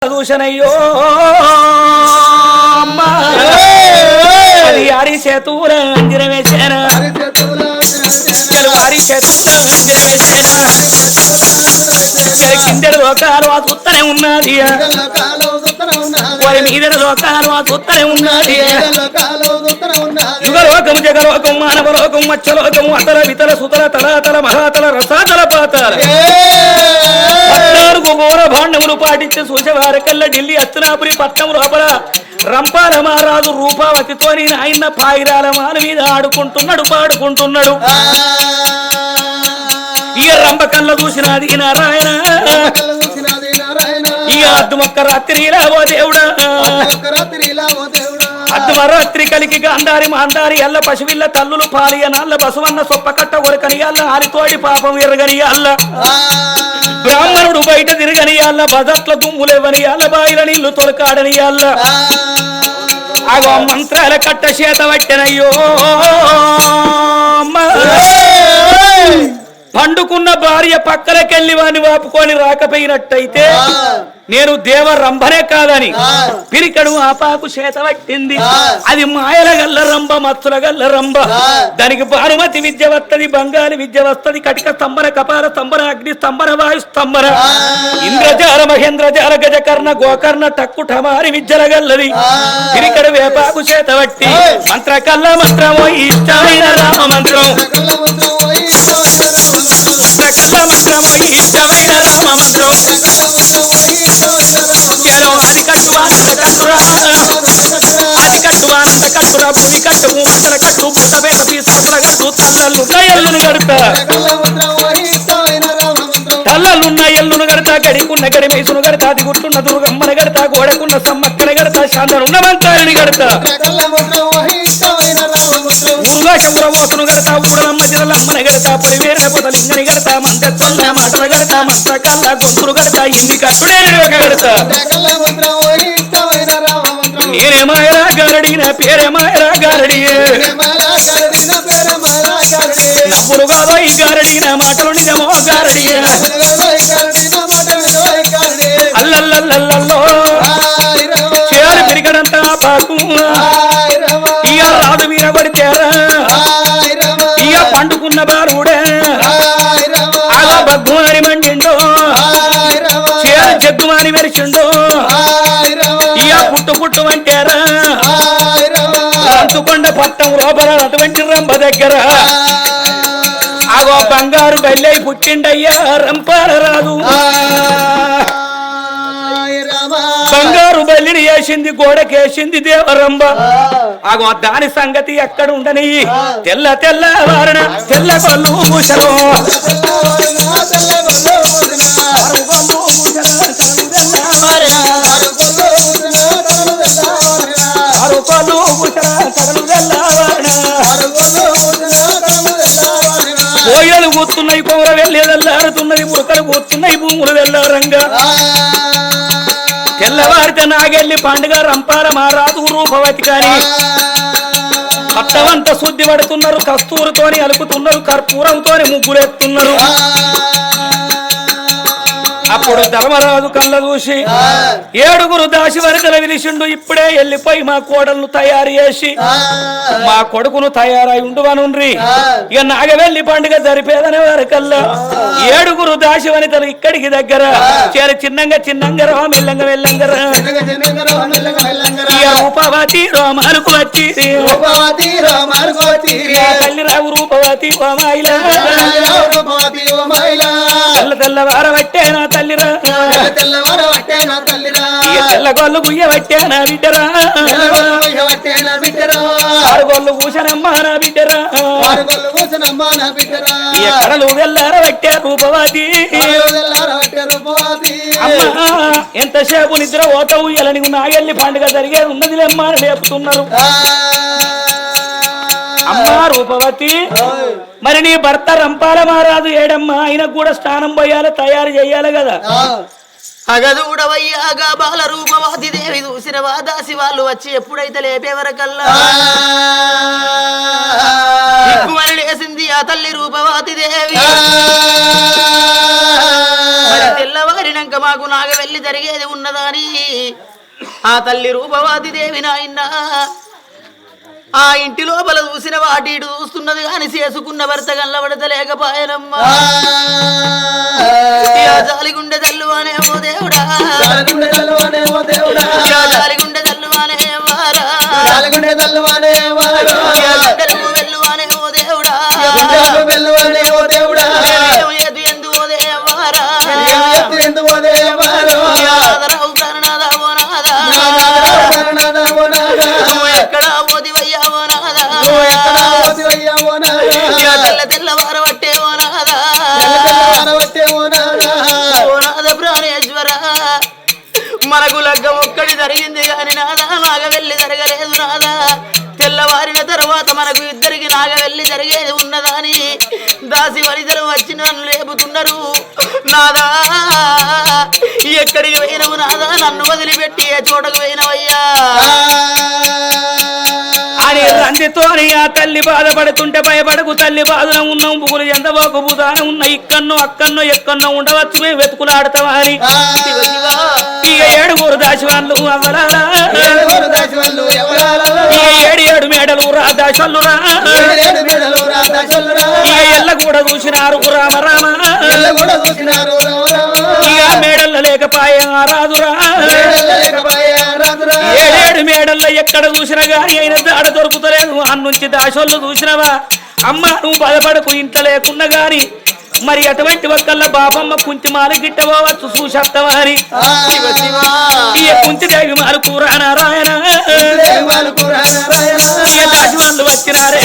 దూషణయ్యో అది ఆరి చేతుల అంజన వేసేనా వారి చేతుల అంజన వేసేనా కిందెడు లోకాలు ఆ చూస్తూనే ఉన్నది వారి మీద లోకాలు ఆ చూస్తూనే ఉన్నది యుగలోకం జగలోకం మానవలోకం మత్స్యలోకం అతల వితల సుతల తలాతల మహాతల రసాతల పాతాల ఘోర భాండములు పాటించి చూసేవారికల్లా ఢిల్లీ అస్తినాపురి పట్నం లోపల రంపాల మహారాజు రూపావతితోని ఆయన పాయిరాల మాల మీద ఆడుకుంటున్నాడు పాడుకుంటున్నాడు ఇక రంప కళ్ళ చూసినది నారాయణ ఇక అద్దుమొక్క రాత్రిలా ఓ దేవుడా అర్ధమరాత్రి కలికి గాంధారి మాందారి ఎల్ల పశువిల్ల తల్లులు పాలియ నల్ల బసవన్న సొప్పకట్ట ఒరకనియాల ఆలితోడి పాపం ఎరగనియాల బ్రాహ్మణుడు బయట తిరగనియాల బజట్ల గుమ్ములేవనియాల బాయిల నీళ్లు తొలకాడనియాల అగో మంత్రాల కట్ట చేత పట్టెనయ్యో పండుకున్న భార్య పక్కలకెళ్ళి వాడిని వాపుకొని రాకపోయినట్టయితే నేను దేవ రంభనే కాదని పిరికడు ఆపాకు చేత పట్టింది అది మాయల గల్ల రంభ మత్తుల గల్ల రంభ దానికి భానుమతి విద్య వస్తది బంగారు విద్య వస్తది కటిక స్తంభన కపాల స్తంభన అగ్ని స్తంభన వాయు స్తంభన ఇంద్రజాల మహేంద్రజాల గజకర్ణ గోకర్ణ టక్కు టమారి విద్యల గల్లది పిరికడు వేపాకు చేత పట్టి మంత్ర కల్ల మంత్రమో ఇష్టమైన రామ మంత్రం మంత్రమో ఇష్టమైన రామ మంత్రం అది కట్టువానంత కట్టురా అది కట్టువానంత కట్టురా భూమి కట్టు మసల కట్టు పుట్టబేట పీసల కట్టు తల్లలున్న ఎల్లును గడుతా తల్లలున్న ఎల్లును గడతా గడికున్న గడి మేసును గడతా అది గుట్టున్న దుర్గమ్మన గడతా గోడకున్న సమ్మక్కన గడతా శాంతనున్న మంతారిని గడతా ఊరుగాశపురమోసును గడతా ఊడలమ్మ జిరలమ్మన గడతా పులివేరన పొదలింగని గడతా మందెత్తున్న మాటల గడతా మంత్ర కళ్ళ గొంతులు గడతా ఇన్ని కట్టుడే గడతా నేనే మాయరా గారడి నా పేరే మాయరా గారడి నవ్వులు కాదోయ్ గారడి నా మాటలు నిజమో గారడి అల్లల్లల్లల్లో చేరు పెరిగడంతా పాకు ఇక రాదు మీద పడితేరా ఇక పండుకున్న బాలుడే అలా బగ్గుమాని మండిండో చేరు జగ్గుమాని మెరిచిండో ఇక పుట్టు పుట్టు అంటారా రంతుకొండ పట్టం లోపల అటువంటి రంభ దగ్గర అగో బంగారు బెల్లై పుట్టిండయ్యా రంపాల రాదు బంగారు బల్లిని వేసింది గోడకేసింది దేవరంబ అగో దాని సంగతి ఎక్కడ ఉండని తెల్ల తెల్ల వారణ తెల్ల కొల్లు భూషణం కోయలు కూర్చున్నాయి కోర వెళ్ళేదల్లాడుతున్నాయి మురకలు కూర్చున్నాయి భూములు వెళ్ళారంగా తెల్లవారితే నాగెళ్ళి పండుగ రంపాల మారాదు రూపవతి గాని పట్టవంతా శుద్ధి పడుతున్నారు కస్తూరుతోని అలుకుతున్నారు కర్పూరంతోని ముగ్గులెత్తున్నారు అప్పుడు ధర్మరాజు కళ్ళ చూసి ఏడుగురు దాసి వరదల విలిసిండు ఇప్పుడే వెళ్ళిపోయి మా కోడలను తయారు చేసి మా కొడుకును తయారై ఉండువనుండ్రి ఇక నాగవెల్లి పండుగ జరిపేదనే వారికల్లా ఏడుగురు దాసి వనితలు ఇక్కడికి దగ్గర చేరి చిన్నంగా రా మెల్లంగా మెల్లంగా రూపవతి రోమాలకు వచ్చి తల్లి రావు రూపవతి తెల్లవార పట్టే నా తల్లిరా తెల్లగొల్లు గుయ్య పట్టే నా బిడ్డరా ఆరుగొల్లు కూసనమ్మా నా బిడ్డరా కడలు వెళ్ళార పట్టే రూపవతి అమ్మా ఎంతసేపు నిద్ర పోతావు ఇలా నీకు నాగెళ్ళి పండుగ జరిగేది ఉన్నది లేమ్మా అని లేపుతున్నారు అమ్మా రూపవతి మరి నీ భర్త రంపాల మారాదు ఏడమ్మా ఆయనకు కూడా స్నానం పోయాలి తయారు చేయాలి కదా అగదూడవయ్యాగా బాల రూపవాది దేవి చూసిన వాదాసి వాళ్ళు వచ్చి ఎప్పుడైతే లేపేవరకల్లా దిక్కుమని లేసింది ఆ తల్లి రూపవాతి దేవి తెల్లవారినాక మాకు నాగ వెళ్ళి జరిగేది ఉన్నదని ఆ తల్లి రూపవాది దేవి నాయన ఆ ఇంటి లోపల చూసిన వాటి ఇటు చూస్తున్నది కాని చేసుకున్న భర్త కళ్ళబడతలేకపాయనమ్మా జాలిగుండె తల్లువానే ఓ దేవుడా జాలిగుండె తల్లువానే వారా వెళ్ళువానే ఓ దేవుడా ఎందు ఓ దేవారా రావు ప్రాణనాథ ఓ నాదా ఎక్కడ ఓదివయ్యా ఓ నాదా తెల్లవార పట్టే ఓ నాదా ఓ నాద ప్రాణేశ్వర మనకు లగ్గం ఒక్కడి జరిగింది కాని నాదా నాగ వెళ్ళి జరగలేదు నాదా తెల్లవారిన తర్వాత మనకు ఇద్దరికి నాగ వెళ్ళి జరిగేది ఉన్నదని దాసి వనితలు వచ్చి నన్ను లేపుతున్నారు నాదా ఎక్కడికి పోయినవు నాదా నన్ను వదిలిపెట్టి ఏ చోటకు పోయినవయ్యా అని రందితోని ఆ తల్లి బాధపడుతుంటే భయపడకు తల్లి బాధన ఉన్నాం పువ్వులు ఎందవోకు బుధాన ఉన్న ఇక్కన్నో అక్కన్నో ఎక్కన్నో ఉండవచ్చు మేము వెతుకులాడతామా అని ఇక 7 దాసి వాళ్ళు అవ్వలారా ఏడు మేడలు రాదాశల్లు రా ఇక ఎల్ల కూడా చూసినారు రామ రామ ఇక మేడల్లో లేకపాయే రాదురా 7 మేడల్లో ఎక్కడ చూసినా గాని అయిన దాడ దొరుకుతలేదు అన్నుంచి దాశోళ్ళు చూసినవా అమ్మ నువ్వు బాధపడకు ఇంత లేకున్నా గాని మరి అటువంటి ఒక్కళ్ళ బాబమ్మ కుంతిమాలు గిట్టవచ్చు చూసేస్తావా అని కుంతిదేవి మాలకు నారాయణ దాసి వాళ్ళు వచ్చినారే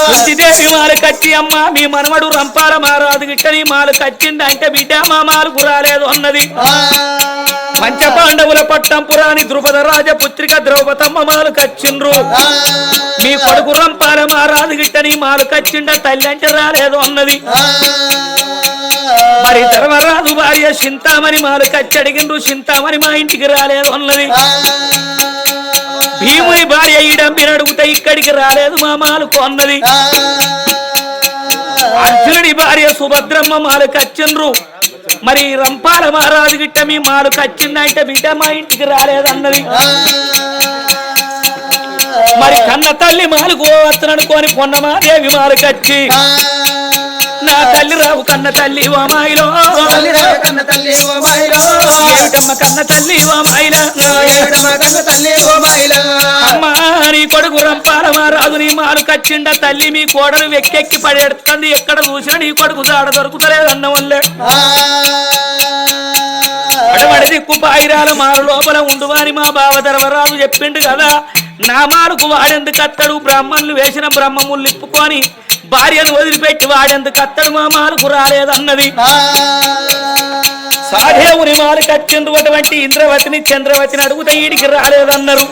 కుంతిదేవి మాలు కచ్చి అమ్మ మీ మనవడు రంపాల మారాదు గిట్టని మాలు కచ్చింది అంటే బిడ్డ మా మాలకు రాలేదు అన్నది పంచపాండవుల పట్టంపురాని ద్రుపద రాజపుత్రిక ద్రౌపదమ్మ మాలు కచ్చిండ్రు మీ కొడుకు రంపాల మారాదు గిట్టని మాలు కచ్చిండ తల్లి అంటే రాలేదు అన్నది మరి ధర్మరాజు భార్య చింతామణి మాలు కచ్చి అడిగిండ్రు చింతామణి మా ఇంటికి రాలేదు అన్నది భీముని భార్య ఈడంపిని అడుగుతే ఇక్కడికి రాలేదు మా మాలకు అన్నది అర్జునుడి భార్య సుభద్రమ్మ మాలు కచ్చిండ్రు మరి రంపాల మహారాజు గిట్ట మీ మాలు కచ్చిందంటే బిడ్డ మా ఇంటికి రాలేదన్నది మరి కన్న తల్లి మాలకు వస్తుననుకోని పొన్నమాదేవి మాలు కచ్చి నా తల్లి రావు కన్న తల్లి ఓ మాయిలో ఏమిటమ్మ కన్న తల్లి ఓ మాయిలా అమ్మా నీ కొడుకు రంపాల మహారాజు నీ మాలు కచ్చిండ తల్లి మీ కోడలు వెక్కెక్కి పడేడుతుంది ఎక్కడ చూసినా నీ కొడుకు జాడ దొరుకుతలేదన్న వల్లే అటువంటి దిక్కు పాయిరాల మారు లోపల ఉండువాని మా బావ ధర్మరాజు చెప్పిండు కదా నా మాలకు వాడెందుకు అత్తడు బ్రహ్మణులు వేసిన బ్రహ్మములు ఇప్పుకొని భార్యను వదిలిపెట్టి వాడెందుకు అత్తడు మా మాలకు రాలేదన్నది సాధేవుని మాలు కచ్చిండ్రు అటువంటి ఇంద్రవతిని చంద్రవతిని అడుగుతా ఈడికి రాలేదన్నారు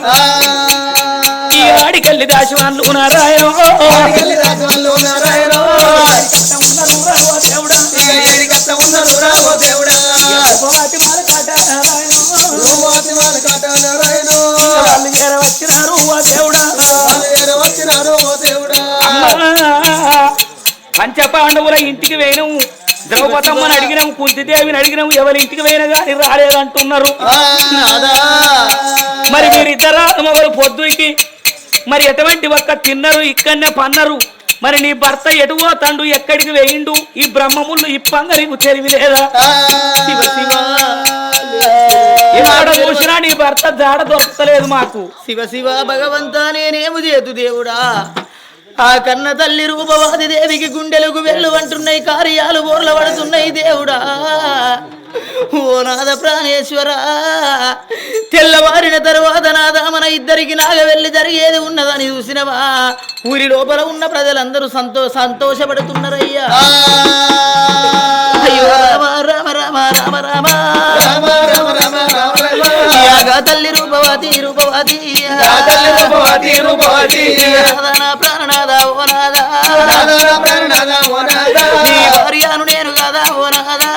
ఈ ఆడికెళ్ళి దాసి వాళ్ళు నారాయణ పంచపాండవుల ఇంటికి వేయను ద్రౌపదమ్మని అడిగినాము కుంతిదేవిని అడిగినాము ఎవరి ఇంటికి పోయినా గాని రాలేదంటున్నారు మరి మీరిద్దరా మొగలు పొద్దుకి మరి ఎటువంటి ఒక్క తిన్నరు ఇక్కడనే పన్నరు మరి నీ భర్త ఎటువో తండు ఎక్కడికి వేయిండు ఈ బ్రహ్మముళ్ళు ఇప్పంగా నీకు తెలివి లేదా శివ శివ ఎక్కడ చూసినా నీ భర్త జాడ దొరకలేదు మాకు శివ శివ భగవంతా నేనేము చేతు దేవుడా ఆ కన్న తల్లి రూపవాది దేవికి గుండెలకు వెళ్ళు అంటున్నాయి కార్యాలు బోర్ల పడుతున్నాయి దేవుడా ఓ నాద ప్రాణేశ్వర తెల్లవారిన తరువాత నాదా మన ఇద్దరికి నాగ వెళ్ళి జరిగేది ఉన్నదని చూసినవా ఊరి లోపల ఉన్న ప్రజలందరూ సంతోషపడుతున్నారయ్యా అయ్యో రామ రామ రామ రామ రామ తల్లి రూపవతి రూపవతి ప్రాణనాథ ఓ నాదా భార్యను నేను కదా ఓ నాదా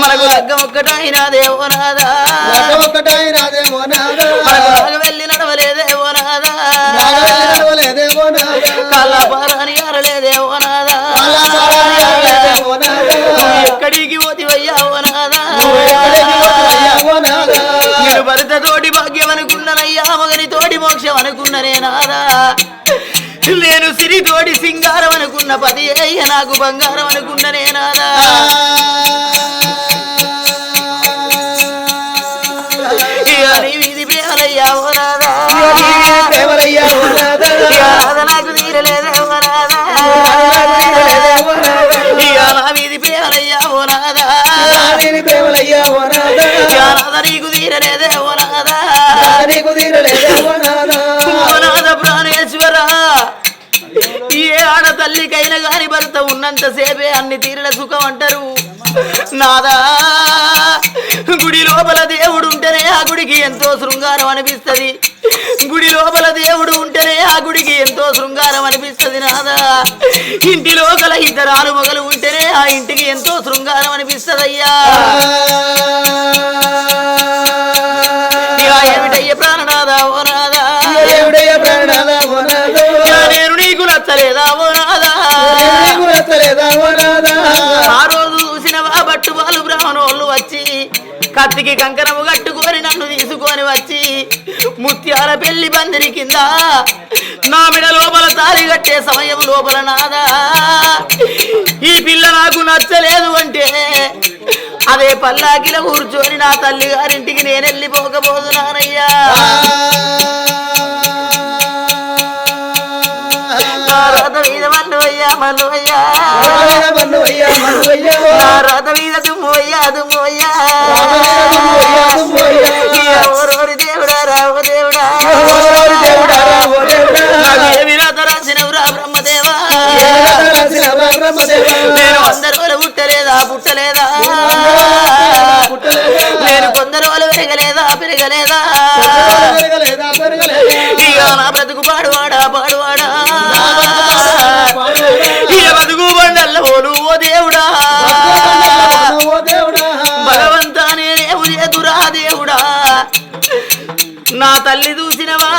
మనకు లగ్గం ఒక్కటైనాదే ఓ నాదా మనకు వెళ్ళి నడవలేదే ఓ నాదా కళ్ళ పాలని అరలేదే ఓ నాదా తోటి మోక్షం అనుకున్ననే నాదా నేను సిరి తోటి సింగారం అనుకున్న పది అయ్య నాకు బంగారం అనుకున్ననే నాదా వీధి ప్రేమలయ్యా ఓ రాదా నాకు తీరలేదా ఓ రాదా నా వీధి ప్రేమలయ్యా ఓ రాదా నీకు తీరలేదే ఓ రాదా ప్రాణేశ్వర ఏ ఆడ తల్లికైనా గాని భర్త ఉన్నంతసేపే అన్ని తీరిన సుఖం అంటారు నాదా గుడి లోపల దేవుడు ఉంటేనే ఆ గుడికి ఎంతో శృంగారం అనిపిస్తది గుడి లోపల దేవుడు ఉంటేనే ఆ గుడికి ఎంతో శృంగారం అనిపిస్తది నాదా ఇంటిలో గల ఇతరాలు మొగలు ఉంటేనే ఆ ఇంటికి ఎంతో శృంగారం అనిపిస్తదయ్యా ఏమిటయ్య ప్రాణనాదా ఓ నాదా నేను నీకు నచ్చలేదా ఓ నాదా ఆ రోజు చూసినవా బట్టువాళ్ళు బ్రాహ్మణోళ్ళు వచ్చి కత్తికి కంకణము కట్టుకొని నన్ను తీసుకొని వచ్చి ముత్యాల పెళ్లి పందిరి కింద నా మెడ లోపల తాళి కట్టే సమయం లోపల నాదా ఈ పిల్ల నాకు నచ్చలేదు అంటే అదే పల్లాకిల కూర్చొని నా తల్లి గారింటికి నేను వెళ్ళిపోకపోతున్నానయ్యా రథ మీద మల్లువయ్యా మల్లువయ్యా రథ మీద దుమ్మోయ్యా దుమ్మోయ్యా ఓరోరి దేవుడా రావు దేవుడా ఏమి రథ రాసినవురా బ్రహ్మదేవా నేను 100 రోజులు పుట్టలేదా పుట్టలేదా నేను కొందరు రోజులు పెరగలేదా పెరగలేదా ఇక నా బ్రతుకు పాడువాడా పాడువాడా ఇక బతుకు బండల్ల ఓలు ఓ దేవుడా భగవంతా నేనేవు ఎదురా దేవుడా నా తల్లి చూసినవా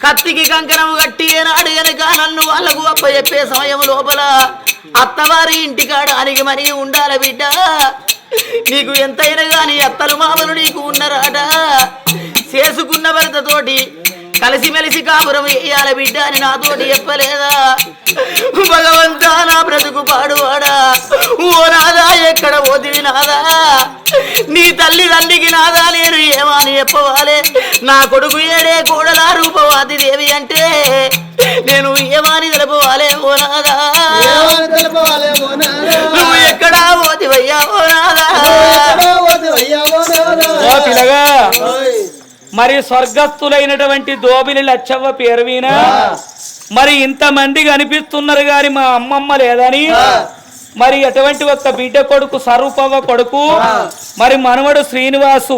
కత్తికి కంకణము కట్టి ఏనాడు గనక నన్ను వాళ్ళకు అప్ప చెప్పే సమయం లోపల అత్తవారి ఇంటికాడ అనిగి మరీ ఉండాల బిడ్డ నీకు ఎంతైనా గాని అత్తలు మామలు నీకు ఉన్నరాట చేసుకున్న భర్తతోటి కలిసిమెలిసి కాపురం వేయాల బిడ్డ అని నాతోటి చెప్పలేదా భగవంతా నా బ్రతుకు పాడువాడా ఓ నాదా ఎక్కడ పోతివి నాదా నీ తల్లి తండ్రికి నాదా నేను ఏమని చెప్పవాలే నా కొడుకు ఏడే కోడలా రూపవాది దేవి అంటే నేను ఏమని తెలపవాలే ఓ నాదా నువ్వు ఎక్కడా పోతివయ్యా ఓ నాదా మరి స్వర్గస్థులైనటువంటి దోబిలి లచ్చవ్వ పేరు వినా మరి ఇంతమంది కనిపిస్తున్నారు గాని మా అమ్మమ్మ లేదని మరి అటువంటి ఒక్క బిడ్డ కొడుకు స్వరూపవ్వ కొడుకు మరి మనవడు శ్రీనివాసు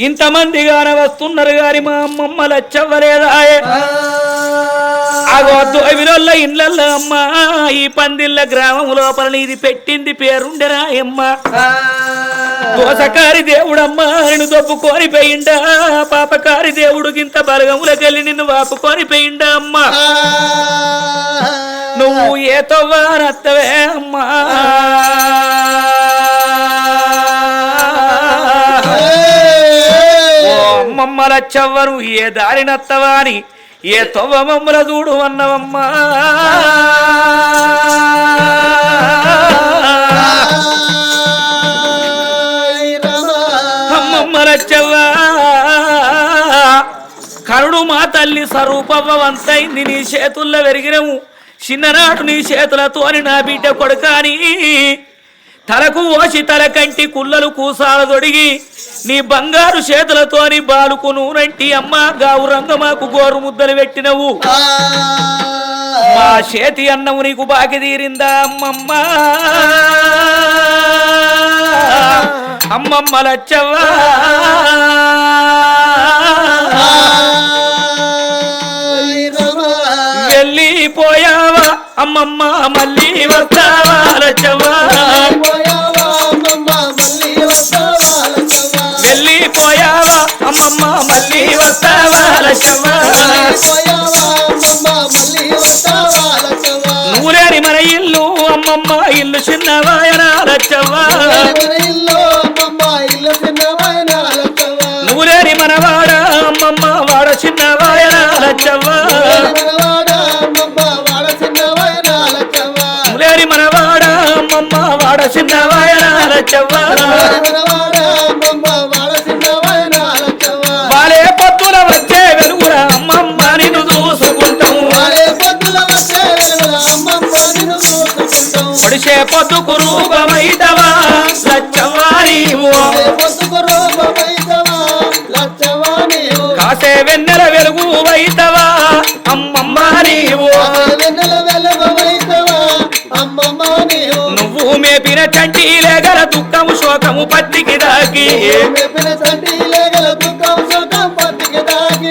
ఇంతమంది గాన వస్తున్నారు గాని మా అమ్మమ్మ లచ్చవ్వ లేదా అవిలోళ్ళ ఇండ్లల్లో అమ్మ ఈ పందిళ్ళ గ్రామం లోపల నీది పెట్టింది పేరుండెరా అమ్మ దోసకారి దేవుడమ్మా నిన్ను దొప్పుకొని పోయిండా పాపకారి దేవుడు గింత బలగములకెళ్ళి నిన్ను వాపుకొని పోయిండా అమ్మా నువ్వు ఏ తవ్వారత్తవే అమ్మా ఓ అమ్మమ్మ లచ్చవ్వరు ఏ దారినత్తవా అని ఏ తొవ్వ మమ్మల చూడు అన్నవమ్మా అమ్మమ్మ లచ్చవ్వ కరుడు మా తల్లి స్వరూపవ్వ వంతైంది నీ చేతుల్లో పెరిగినము చిన్ననాడు నీ చేతులతోని నా బిడ్డ కొడుకాని తలకు ఓసి తల కంటి కుల్లలు కూసాల దొడిగి నీ బంగారు చేతులతోని బాలుకు నూనంటి అమ్మ గావురంగ మాకు గోరు ముద్దలు పెట్టినవు మా చేతి అన్నము నీకు బాకి తీరిందా అమ్మమ్మ అమ్మమ్మ లచ్చవ్వ వెళ్ళిపోయావా అమ్మమ్మ మళ్ళీ వస్తావా లచ్చవ్వ వెళ్ళిపోయావా అమ్మమ్మ మళ్ళీ వస్తావా లచ్చవ్వ నువ్వు లేని మన ఇల్లు అమ్మమ్మ ఇల్లు చిన్నవాయనా లచ్చవ్వ నువ్వు లేని మన వాడ అమ్మమ్మ వాడ చిన్న లచ్చవ్వ ములేరి మనవాడ అమ్మమ్మ వాడ చిన్నవాయన లచ్చవ్వ వాలే పొత్తుల వచ్చే వెలుగుల అమ్మమ్మ నిన్ను చూసుకుంటాము పొడిసే పొద్దుకు రూపమైతవా లచ్చవ్వ నీవు కాసే వెన్నెల వెలుగు వైతవా అమ్మమ్మ నీవు నువ్వు మేపిన చంటీలే గల దుఃఖము శోకము పత్తికి దాకి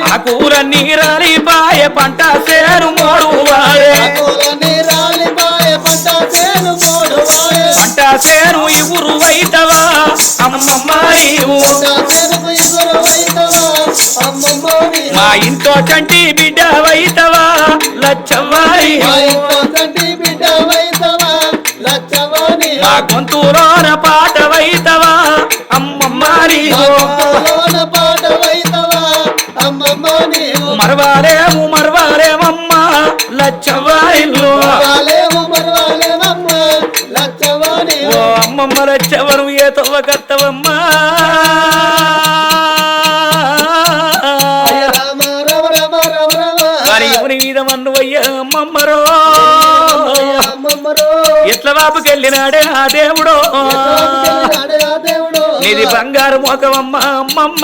ఆ కూరన్నీ రాలిపాయ పంట సేను మోడు వాడే పంట సేను ఇవురు వైతవా అమ్మమ్మ నీవు మా ఇంట్లో చంటి బిడ్డ వైతవా లచ్చవ్వ మా గొంతులోన పాట వైతవా అమ్మమ్మ నీవు మరవాలేమమ్మ లచ్చవ్వ ఇల్లు ఓ అమ్మమ్మ లచ్చవ్వను ఏ తవ్వ కత్తవమ్మా మరి ఎవరి మీద మన్నువయ్య అమ్మమ్మరో ఎట్ల బాపుకెళ్ళినాడే ఆ దేవుడో నీది బంగారు మోకమమ్మ అమ్మమ్మ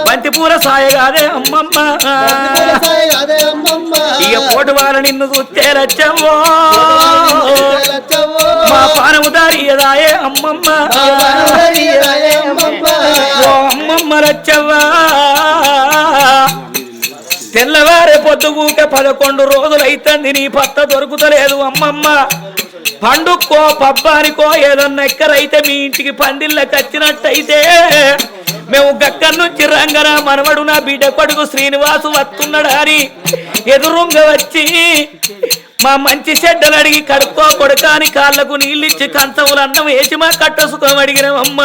బంతిపూల సాయగాదే అమ్మమ్మ ఇక పోటు వాళ్ళ నిన్ను చూస్తే లచ్చవ్వో మా పానము దారియదాయే అమ్మమ్మ ఓ అమ్మమ్మ లచ్చవ్వ తెల్లవారే పొద్దుగూక 11 రోజులైతంది నీ పత్త దొరుకుతలేదు అమ్మమ్మ పండుక్కో పబ్బానికో ఏదన్నా ఎక్కరైతే మీ ఇంటికి పందిళ్ళకి వచ్చినట్టయితే మేము గక్కర్ నుంచి రంగన మనవడు నా బిడ్డ కొడుకు శ్రీనివాసు వస్తున్నాడు అని ఎదురుంగ వచ్చి మా మంచి చెడ్డలు అడిగి కడుక్కో కొడుకాని కాళ్లకు నీళ్ళిచ్చి కంచములు అన్నం వేసి మా కట్టసుకోమడిగినాం అడిగినామమ్మ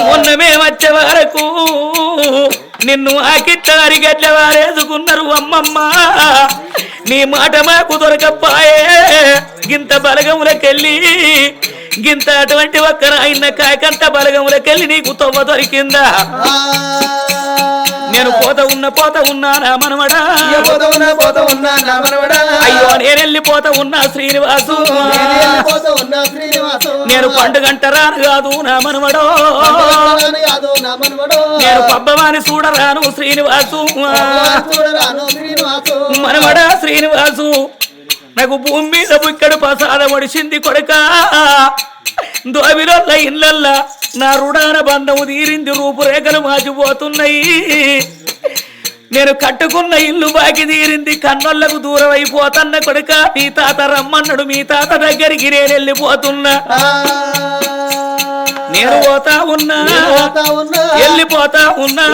మొన్న మేము వచ్చే వరకు నిన్ను ఆకిట్ల అరిగట్ల వారేసుకున్నారు అమ్మమ్మ నీ మాట మాకు దొరకపాయే గింత బలగములకెళ్ళి గింత అటువంటి ఒక్కర అయిన కాకంత బలగములకెళ్ళి నీకు తొవ్వ దొరికిందా నేను పోత ఉన్నా నా మనవడా అయ్యో నేను వెళ్ళిపోతా ఉన్నా శ్రీనివాసు నేను పండుగంట రాను కాదు నా మనవడో నేను పబ్బవాని చూడరాను శ్రీనివాసు మనవడా శ్రీనివాసు నాకు భూమి మీద బుక్కడు ప్రసాద ఒడిసింది కొడుక దోవిలోళ్ళ ఇళ్ళల్లా నా రుడాన బంధము తీరింది రూపురేఖలు మాచిపోతున్నాయి నేను కట్టుకున్న ఇల్లు బాకి తీరింది కన్నోళ్లకు దూరం అయిపోతన్న కొడుక మీ తాత రమ్మన్నాడు మీ తాత దగ్గరికి నేను వెళ్ళిపోతున్నా నేను పోతా ఉన్నా వెళ్ళిపోతా ఉన్నా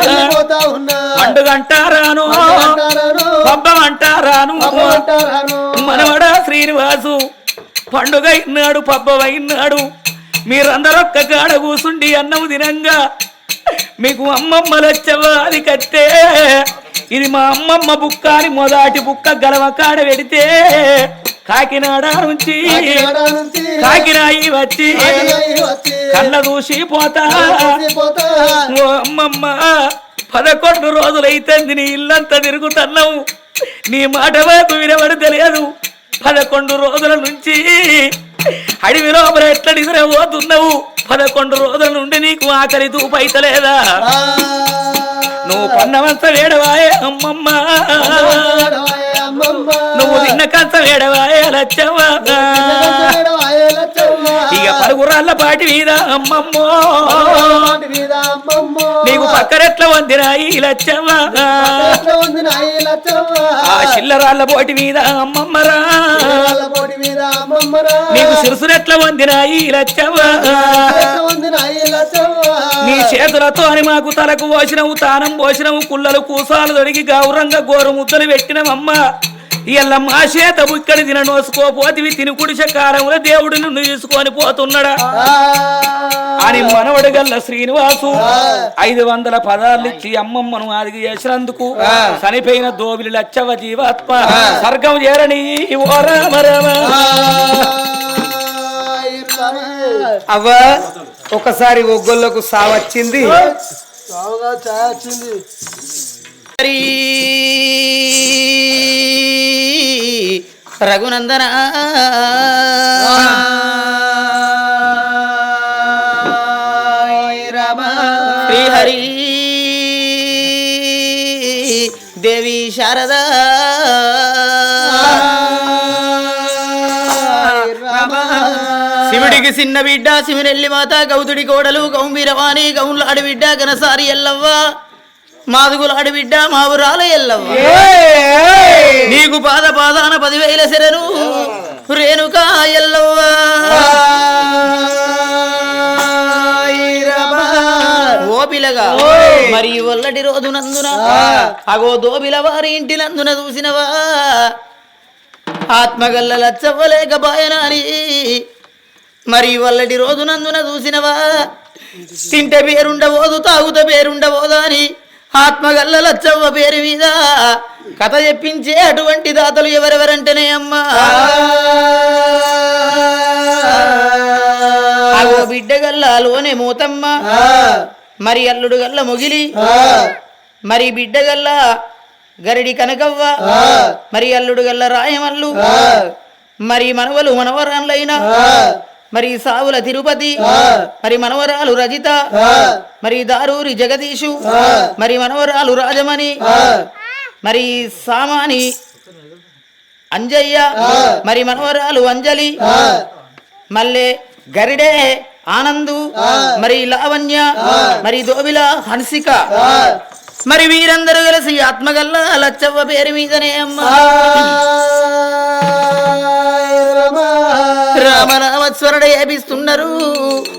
పండుగంటారాను పబ్బమంటారాను మనవడా శ్రీనివాసు పండుగ ఇన్నాడు పబ్బమైనాడు మీరందరొక్క కాడ కూసుండి అన్నం తినంగా మీకు అమ్మమ్మ లచ్చవ్వ అది కట్టే ఇది మా అమ్మమ్మ బుక్క అని మొదటి బుక్క గలవ కాడ పెడితే కాకినాడ నుంచి కాకినాయి వచ్చి కళ్ళ దూసి పోతా ఓ అమ్మమ్మ 11 రోజులైతే నీ ఇల్లంతా తిరుగుతున్నావు నీ మాట వైపు వినబడి తెలియదు 11 రోజుల నుంచి అడవి లోపల ఎట్లా నిద్రపోతున్నావు 11 రోజుల నుండి నీకు ఆకలి తూపైతలేదా నువ్వు పన్నవంత వేడవాయే అమ్మమ్మ నువ్వు తిన్న కంచ వేడవాయే లచ్చవ్వ ఇక పరుగురాళ్ళ పాటి మీద అమ్మమ్మో నీకు పక్కరెట్ల వందినాయి లచ్చవ్వ ఆ చిల్లరాళ్ళ పోటి మీద అమ్మమ్మరా నీకు సిరుసునెట్ల వందినాయి లచ్చవ్వ నీ చేతులతో అని మాకు తలకు పోసినవు తానం పోసినవు కుళ్ళలు కూసాలు దొరికి గౌరంగా గోరు ముద్దలు పెట్టినవమ్మ ఇలా మా చేత ఇక్కడ తిన నోసుకోపోతివి తిని కుడిసే కారంలో దేవుడు నిన్ను తీసుకొని పోతున్నాడా అని మనవడు గల్ల శ్రీనివాసు 500 పదార్లు ఇచ్చి అమ్మమ్మను ఆదిగి చేసినందుకు చనిపోయిన దోబిలి లచ్చవ జీవాత్మ స్వర్గం చేరని ఓ రామ రామ. అవ్వ ఒకసారి ఒగ్గొల్లకు సావచ్చింది రఘునందన శ్రీహరి దేవి శారదా శివుడికి చిన్న బిడ్డ శివనెల్లి మాత గౌతుడి కోడలు గౌంబీరవాణి గౌన్లాడి బిడ్డ గనసారి ఎల్లవ్వ మాదుగులాడి బిడ్డ మావురాల ఎల్లవ్వ నీకు పాదాన 10,000 శరణు రేణుకా ఎల్లవ్వ ఓ పిల్లగా మరి ఒల్లటి రోజు నందున అగో దోబిల వారి ఇంటి నందున చూసినవా ఆత్మగల్ల లచ్చవ్వలేక బాయనాని మరి వల్లటి రోజు నందున చూసినవా తింటే పేరుండబోదు తాగుత పేరుండబోదా అని ఆత్మగల్ల లచ్చవ్వ పేరు మీద కథ చెప్పించే అటువంటి దాతలు ఎవరెవరంటేనే అమ్మా అగో బిడ్డ గల్లాలోనే మూతమ్మ మరి అల్లుడు గల్ల మొగిలి మరి బిడ్డ గల్ల గరిడి కనకవ్వ మరి అల్లుడు గల్ల రాయమల్లు మరి మనవలు మనవరాన్లైనా మరి సావుల తిరుపతి మరి మనవరాలు రజిత మరి దారూరి జగదీషు మరి మనవరాలు రాజమణి మరి సామాని అంజయ్య మరి మనవరాలు అంజలి మల్లె గరిడే ఆనందు మరి లావణ్య మరి దోబిల హన్సిక మరి వీరందరూ కలిసి ఆత్మగల్ల లచ్చవ్వ పేరు మీదనే అమ్మా రామ రామ స్వరణ ఏపిస్తున్నారు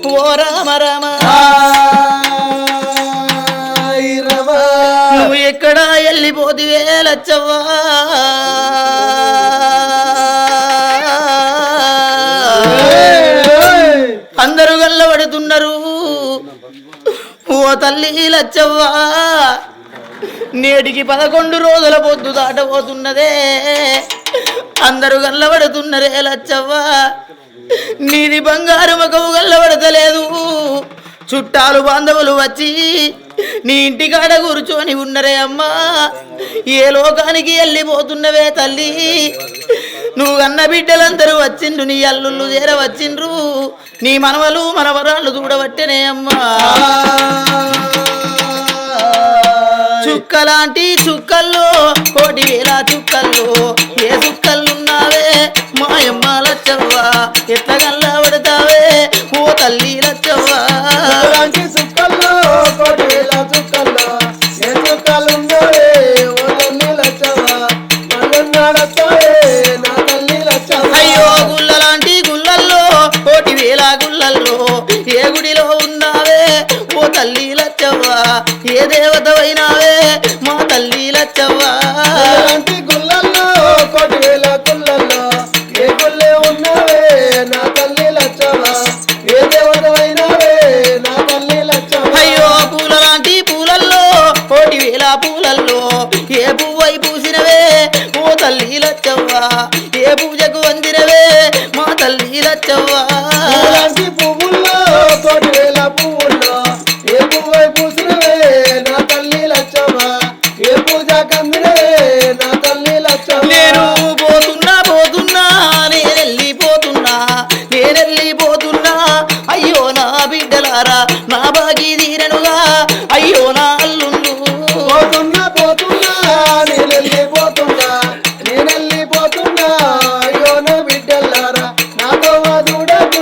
ఓ రామ రామ నువ్వు ఎక్కడా వెళ్ళిపోతివే లచ్చవ్వా అందరూ గల్లబడుతున్నారు ఓ తల్లి లచ్చవ్వా నేటికి 11 రోజుల పొద్దు దాటబోతున్నదే అందరూ గల్లబడుతున్నరే లచ్చవ్వా నీది బంగారు మగవు గల్లబడతలేదు చుట్టాలు బాంధవులు వచ్చి నీ ఇంటికాడ కూర్చొని ఉన్నరే అమ్మా ఏ లోకానికి వెళ్ళిపోతున్నవే తల్లి నువ్వు అన్న బిడ్డలందరూ వచ్చిండ్రు నీ అల్లుళ్ళు చేర వచ్చిండ్రు నీ మనవలు మనవరాళ్ళు చూడబట్టేనే అమ్మా చుక్కలాంటి చుక్కల్లో 1,000 చుక్కల్లో ఏ చుక్కలున్నావే మాయమ్మ లచ్చవ్వా ఎట్లా గల్లబడతావే ఓ తల్లి లచ్చవ్వా చుక్కల్లో 1,000 చుక్కల్లో ఏ చుక్కలున్నావే ఓ తల్లి లచ్చవ్వా నా తల్లి లచ్చవ్వా అయ్యో గుల్లలాంటి గుల్లల్లో 1,000 గుల్లల్లో ఏ గుడిలో ఉన్నావే ఓ తల్లి లచ్చవ్వా ఏ దేవతవైనావే మా తల్లి లచ్చవ్వా గుల్లల్లో 1,000 గుల్లల్లో ఏ గుల్లే ఉన్నావే నా తల్లి లచ్చవ్వా ఏ దేవతవైనావే నా తల్లి లచ్చవ్వా అయ్యో పూలలాంటి పూలల్లో 1,000 పూలల్లో ఏ పువ్వై పూసినవే ఓ తల్లి లచ్చవ్వా ఏ పూజకు వందినవే మా తల్లి లచ్చవ్వా పువ్వుల్లో 1,000 పువ్వుల్లో ఏ పువ్వై పూసినవే నా తల్లి లచ్చవ్వా ఏ పూజ కందినవే నా తల్లి లచ్చవ్వా నేను పోతున్నా నేనెళ్ళిపోతున్నా అయ్యో నా బిడ్డలారా నా బాగి తీరనుగా అయ్యో నా అల్లుండు పోతున్నా నేనెళ్ళిపోతున్నా అయ్యో నా బిడ్డలారా నాతో చూడక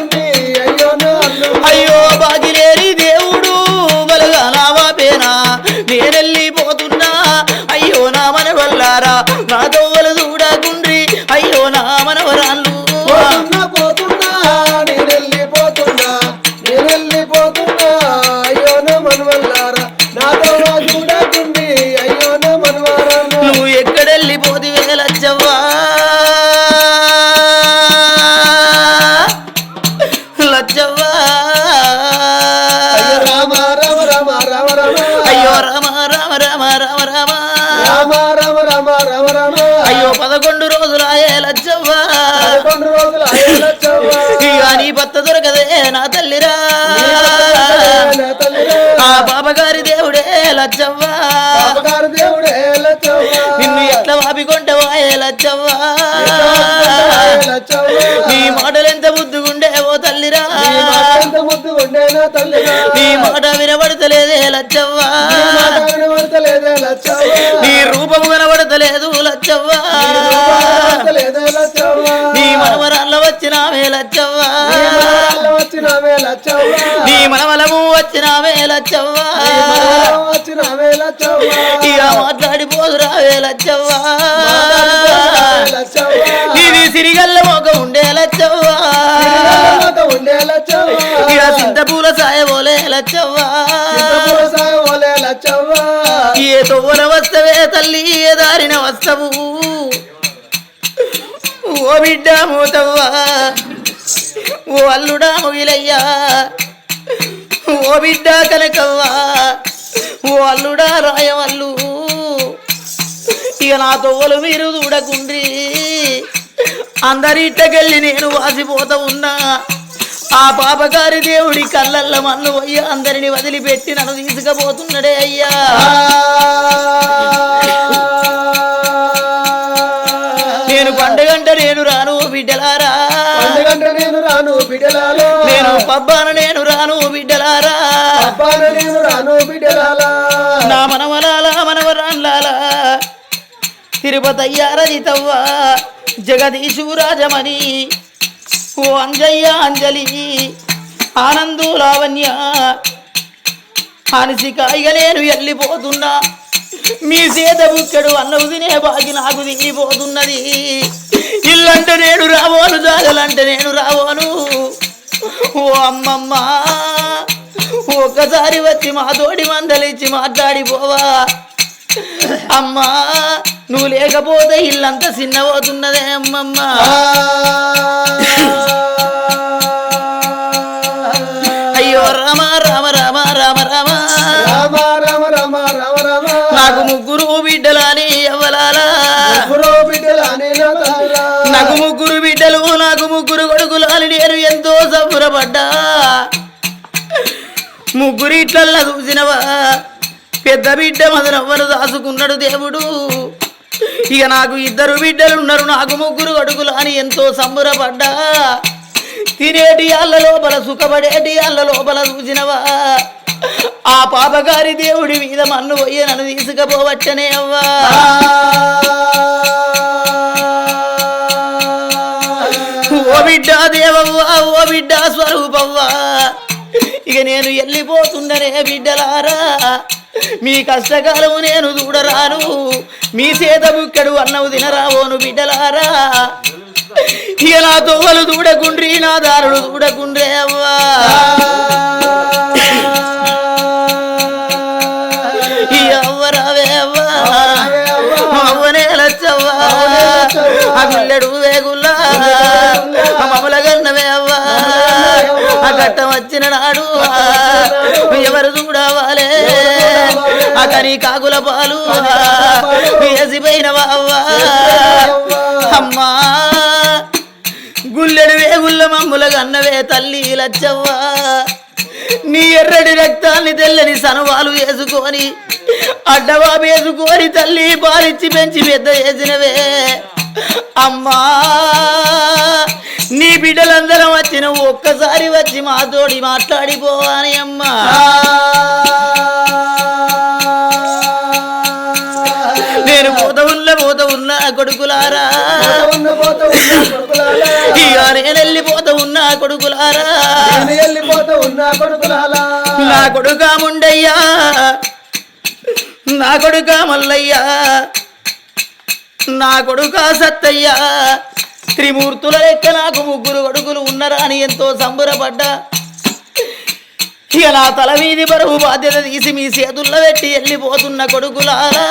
11 రోజులాయే లచ్చవ్వ 11 రోజులు ఆయే లచ్చవ్వ ఇక నీ భర్త దొరకదే నా తల్లిరా నా తల్లిరా ఆ బాబగారి దేవుడే లచ్చవ్వ బాబగారు దేవుడే లచ్చవ్వ నిన్ను ఎట్లా వాపికొంటవాయే లచ్చవ్వ లచ్చవ్వ నీ మాటలు ఎంత ముద్దుగుండే ఓ తల్లిరా నీ మాట ఎంత ముద్దుగుండేనా తల్లిరా నీ మాట వినబడతలేదే లచ్చవ్వ నీ మాట వినబడతలేదే లచ్చవ్వ నీ రూపము కనబడతలేదు లచ్చవ్వ వినబడతలేదే లచ్చవ్వ నీ మనవరాళ్ళ వచ్చినావే లచ్చవ్వ నీ మనవరాళ్ళు వచ్చినావే లచ్చవ్వ నీ మనవలము వచ్చినావే లచ్చవ్వ నీ మనవరాళ్ళు వచ్చినావే లచ్చవ్వ ఇక మాట్లాడిపోదురావే లచ్చవ్వ లచ్చవ్వ ఇది సిరిగల్ల మోక ఉండే లచ్చవ్వ తిరుమలలోక ఉండే లచ్చవ్వ ఇక చింతపూల సాయబోలే లచ్చవ్వ చింతపూరసాయ ఓలే లచ్చవ్వ ఏ తొవ్వల వస్తవే తల్లి ఏ దారిన వస్తవు ఓ బిడ్డ మూతవ్వా ఓ అల్లుడా మొగిలయ్యా ఓ బిడ్డ కనకవ్వా ఓ అల్లుడా రాయవల్లు ఇక నా తొవ్వలు మీరు చూడకుండ్రి అందరిట్టకెళ్ళి నేను వాసిపోతా ఉన్నా ఆ పాపగారి దేవుడి కళ్ళల్ల మన్ను పోయి అందరిని వదిలిపెట్టి నన్ను తీసుకుపోతున్నాడే అయ్యా నేను పండుగంట నేను రాను బిడ్డలారా పండుగంట నేను రాను బిడ్డలాలో నేను పబ్బాన నేను రాను బిడ్డలారా అబ్బాన నేను రాను బిడ్డలాలా నా మనవరాల మనవరాన్లాలా తిరుపతయ్యారదితవ్వ జగదీశు రాజమణి ఓ అంజయ్య అంజలి ఆనందు లావణ్య మానసికాయిగా నేను వెళ్ళిపోతున్నా మీ చేత బుక్కడు అన్నవు తినే బాగి నాకు దిగిపోతున్నది ఇల్లంటే నేను రావోను జాగలంటే నేను రావోను ఓ అమ్మమ్మ ఒక్కసారి వచ్చి మా తోడి మందలిచ్చి మాట్లాడిపోవా అమ్మా నువ్వు లేకపోతే ఇల్లంతా చిన్నపోతున్నదే అమ్మమ్మ అయ్యో రామ రామ రామ రామ రామ రామ రామ రామ రామ రామ నాకు ముగ్గురు బిడ్డలని ఎవ్వలాలా గురు బిడ్డలానే నా తల్లిరా నాకు ముగ్గురు బిడ్డలు నాకు ముగ్గురు కొడుకులు అని నేను ఎంతో సంబరపడ్డా ముగ్గురు ఇట్లల్లా చూసినవా పెద్ద బిడ్డ మదనవ్వను దాసుకున్నాడు దేవుడు ఇక నాకు 2 బిడ్డలు ఉన్నారు నాకు ముగ్గురు కొడుకులు అని ఎంతో సంబరపడ్డా తినేటి అల్ల లోపల సుఖపడేటి అల్ల లోపల చూసినవా ఆ పాపగారి దేవుడి మీద మన్ను పోయి నన్ను తీసుకుపోవచ్చనే అవ్వా ఓ బిడ్డ దేవవ్వా ఓ బిడ్డ స్వరూపవ్వా ఇక నేను వెళ్ళిపోతుందనే బిడ్డలారా మీ కష్టకాలము నేను చూడరాను మీ చేత బుక్కడు అన్నవు తినరావోను బిడ్డలారా ఇక నా తొవ్వలు చూడకుండ్రి నా దారుడు చూడకుండ్రే అవ్వా ఈ అవ్వరావే అవ్వా అవ్వనే లచ్చవ్వా ఆ పిల్లడు వేగుల్లా మమ్మల గన్నవే అవ్వా ఆ ఘట్టం వచ్చిన నాడు ఎవరు చూడవాలే ఆ కని కాకుల పాలు వేసిపోయినవా అవ్వా అమ్మా గుల్లెడు వేగుల్ల మమ్ముల గన్నవే తల్లి లచ్చవ్వా నీ ఎర్రటి రక్తాన్ని తెల్లని సనవాలు వేసుకొని అడ్డవా వేసుకొని తల్లి పాలిచ్చి పెంచి పెద్ద చేసినవే అమ్మా నీ బిడ్డలందరం వచ్చిన ఒక్కసారి వచ్చి మాతోడి మాట్లాడిపోవాని అమ్మా నేను పోత ఉన్నా కొడుకులారా ఇక నేను వెళ్ళిపోతా ఉన్నా కొడుకులారా నా కొడుకా ముండయ్యా నా కొడుకా మల్లయ్యా నా కొడుకా సత్తయ్యా త్రిమూర్తుల లెక్క నాకు ముగ్గురు కొడుకులు ఉన్నారా అని ఎంతో సంబరపడ్డా ఇక నా తల మీది బరువు బాధ్యత తీసి మీ చేతుల్లో పెట్టి వెళ్ళిపోతున్న కొడుకులారా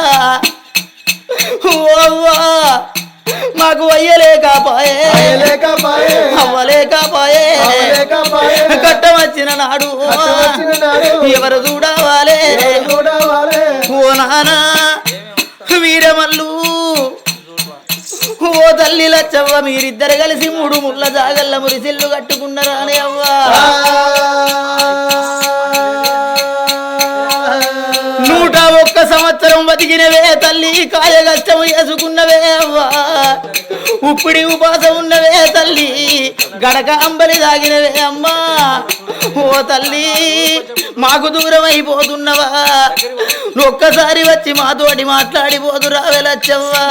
ఓవ్వా మాకు అయ్యలేకపాయే అవ్వలేకపాయే కట్టం వచ్చిన నాడు ఎవరు చూడవాలే ఓ నానా వీరమల్లు ఓ తల్లి లచ్చవ్వ మీరిద్దరు కలిసి 3 ముళ్ళ జాగల్ల మురిసిల్లు కట్టుకున్నారా అని అవ్వా 101 సంవత్సరం బతికినవే తల్లి కాయ కష్టం వేసుకున్నవే అవ్వా ఉప్పిడి ఉపాసం ఉన్నవే తల్లి గడక అంబలి తాగినవే అమ్మా ఓ తల్లి మాకు దూరం అయిపోతున్నవా ఒక్కసారి వచ్చి మాతోటి మాట్లాడిపోతురా వెలచ్చవ్వా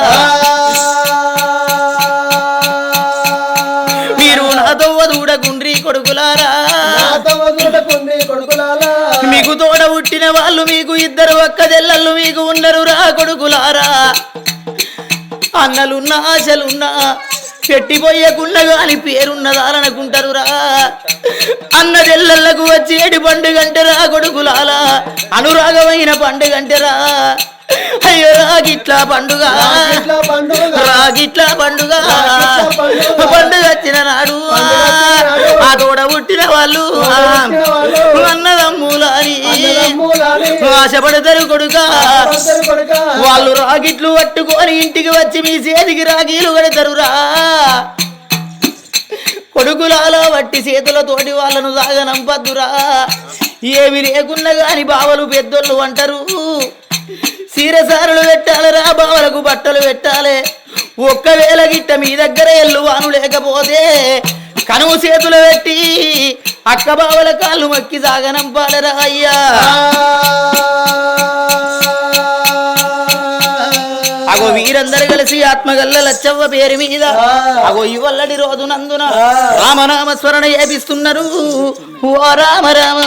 మీరు నాతో దూడకుండ్రి కొడుకులారా మీకు తోడ పుట్టిన వాళ్ళు మీకు 2 ఒక్క చెల్లెళ్ళు మీకు ఉన్నారు రా కొడుకులారా అన్నలున్నా ఆశలున్నా పెట్టిపోయకున్నా గాని పేరున్నదాలనుకుంటారు రా అన్న చెల్లెళ్లకు వచ్చేటి పండుగంటరా కొడుకులాలా అనురాగమైన పండుగంటరా అయ్యో రాగిట్లా పండుగ రాగిట్లా పండుగ పండుగ వచ్చిన నాడు ఆ తోడ పుట్టిన వాళ్ళు అన్నదమ్ములాని ఆశపడతారు కొడుక వాళ్ళు రాగిట్లు పట్టుకొని ఇంటికి వచ్చి మీ చేతికి రాగీలు కడతారురా కొడుకులాలో వట్టి చేతులతోటి వాళ్ళను సాగనంపద్దురా ఏమి లేకున్నా గాని బావలు పెద్దోళ్ళు అంటారు సీరసారులు పెట్టాలిరా బావలకు బట్టలు పెట్టాలి ఒక్కవేళ గిట్ట మీ దగ్గర ఎల్లువాను లేకపోతే కనుము చేతులు పెట్టి అక్క బావల కాళ్ళు మొక్కి సాగనంపాలరా అయ్యా అగో వీరందరూ కలిసి ఆత్మగల్ల లచ్చవ్వ పేరు మీద అగో ఇవల్లడి రోజునందున రామనామ స్మరణ చేపిస్తున్నారు ఓ రామ రామ